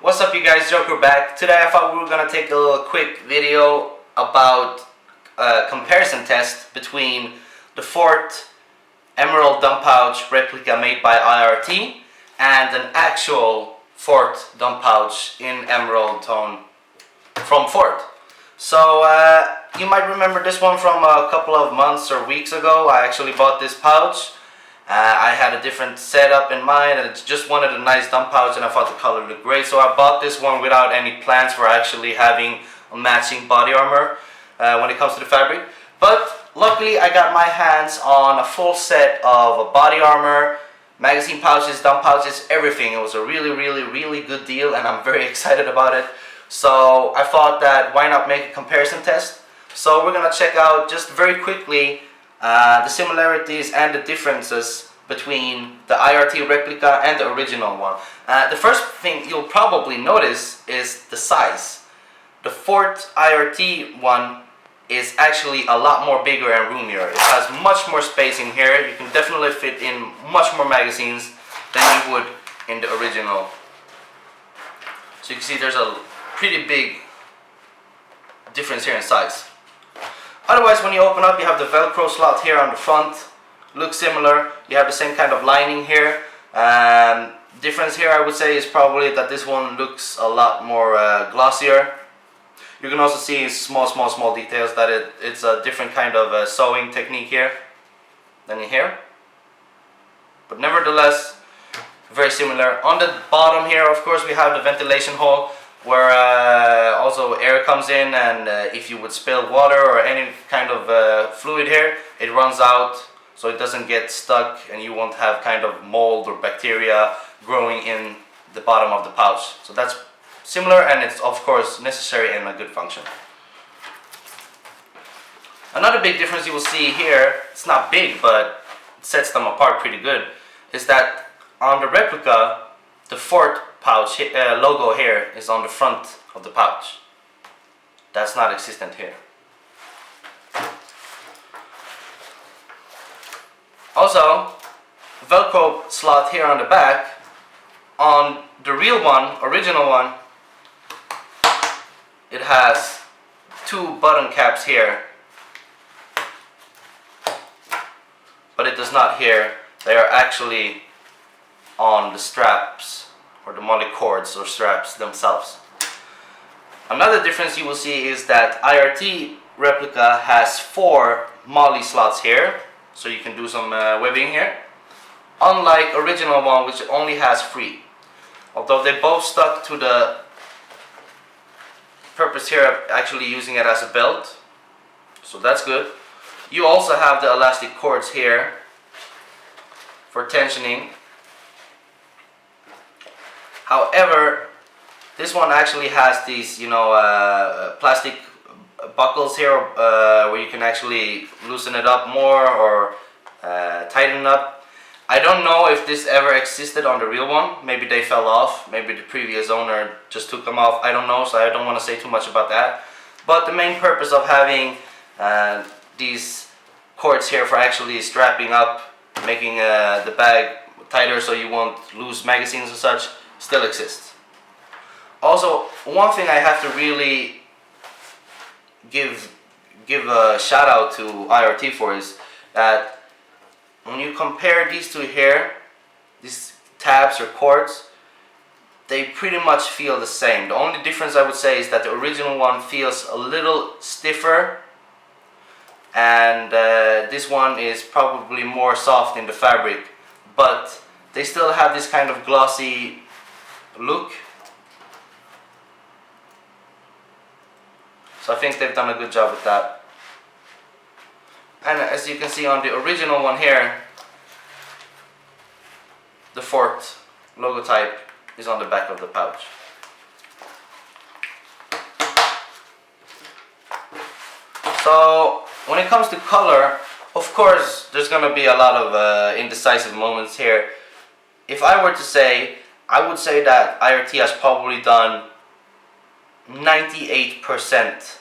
What's up, you guys? Joker back. Today I thought we were gonna take a little quick video about a comparison test between the Fort Emerald dump pouch replica made by IRT and an actual Fort dump pouch in emerald tone from Fort. So you might remember this one from a couple of months or weeks ago. I actually bought this pouch. I had a different setup in mind and just wanted a nice dump pouch, and I thought the color looked great, so I bought this one without any plans for actually having a matching body armor when it comes to the fabric. But luckily I got my hands on a full set of body armor, magazine pouches, dump pouches, everything. It was a really good deal and I'm very excited about it. So I thought that why not make a comparison test. So we're gonna check out just very quickly the similarities and the differences between the IRT replica and the original one. The first thing you'll probably notice is the size. The Fort IRT one is actually a lot more bigger and roomier. It has much more space in here. You can definitely fit in much more magazines than you would in the original. So you can see there's a pretty big difference here in size. Otherwise, when you open up, you have the Velcro slot here on the front. Looks similar. You have the same kind of lining here. Difference here, I would say, is probably that this one looks a lot more glossier. You can also see small details that it's a different kind of sewing technique here than in here. But nevertheless, very similar. On the bottom here, of course, we have the ventilation hole, where also air comes in, and if you would spill water or any kind of fluid here, it runs out so it doesn't get stuck and you won't have kind of mold or bacteria growing in the bottom of the pouch. So that's similar, and it's of course necessary and a good function. Another big difference you will see here, it's not big but it sets them apart pretty good, is that on the replica, the Fort pouch logo here is on the front of the pouch. That's not existent here. Also, Velcro slot here on the back. On the real one, original one, it has two button caps here, but it does not here. They are actually on the straps, or the molly cords or straps themselves. Another difference you will see is that IRT replica has 4 molly slots here, so you can do some webbing here, unlike original one, which only has 3. Although they both stuck to the purpose here of actually using it as a belt, so that's good. You also have the elastic cords here for tensioning. However, this one actually has these, plastic buckles here where you can actually loosen it up more or tighten it up. I don't know if this ever existed on the real one. Maybe they fell off. Maybe the previous owner just took them off. I don't know, so I don't want to say too much about that. But the main purpose of having these cords here for actually strapping up, making the bag tighter so you won't lose magazines and such, still exists. Also, one thing I have to really give a shout out to IRT for is that when you compare these two here, these tabs or cords, they pretty much feel the same. The only difference I would say is that the original one feels a little stiffer, and this one is probably more soft in the fabric, but they still have this kind of glossy look. So I think they've done a good job with that. And as you can see on the original one here, the Fort logotype is on the back of the pouch. So when it comes to color, of course there's gonna be a lot of indecisive moments here. If I were to say, I would say that IRT has probably done 98%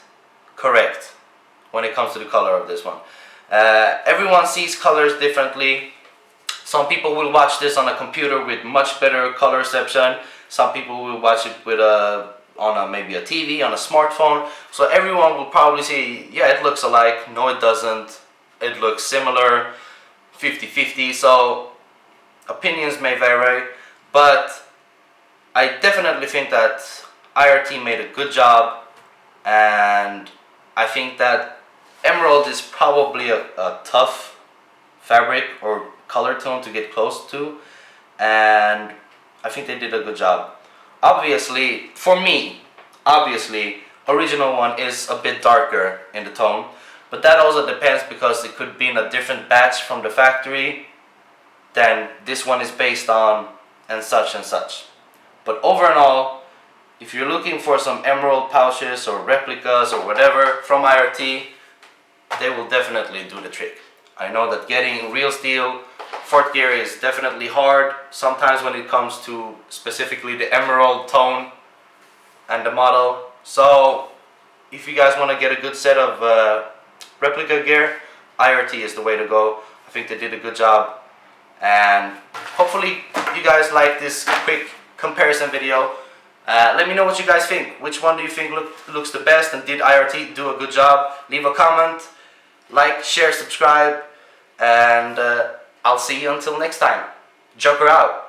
correct when it comes to the color of this one. Everyone sees colors differently. Some people will watch this on a computer with much better color reception, Some people will watch it with maybe a TV, on a smartphone. So everyone will probably say, yeah, it looks alike. No, it doesn't. It looks similar, 50-50. So opinions may vary, but I definitely think that IRT made a good job, and I think that emerald is probably a tough fabric or color tone to get close to, and I think they did a good job. Obviously, for me, original one is a bit darker in the tone, but that also depends because it could be in a different batch from the factory than this one is based on, and such and such. But over and all, if you're looking for some emerald pouches or replicas or whatever from IRT, they will definitely do the trick. I know that getting real steel fourth gear is definitely hard sometimes when it comes to specifically the emerald tone and the model. So if you guys want to get a good set of replica gear, IRT is the way to go. I think they did a good job, and hopefully you guys like this quick comparison video. Let me know what you guys think. Which one do you think looks the best, and did IRT do a good job? Leave a comment, like, share, subscribe, and I'll see you until next time. Joker out.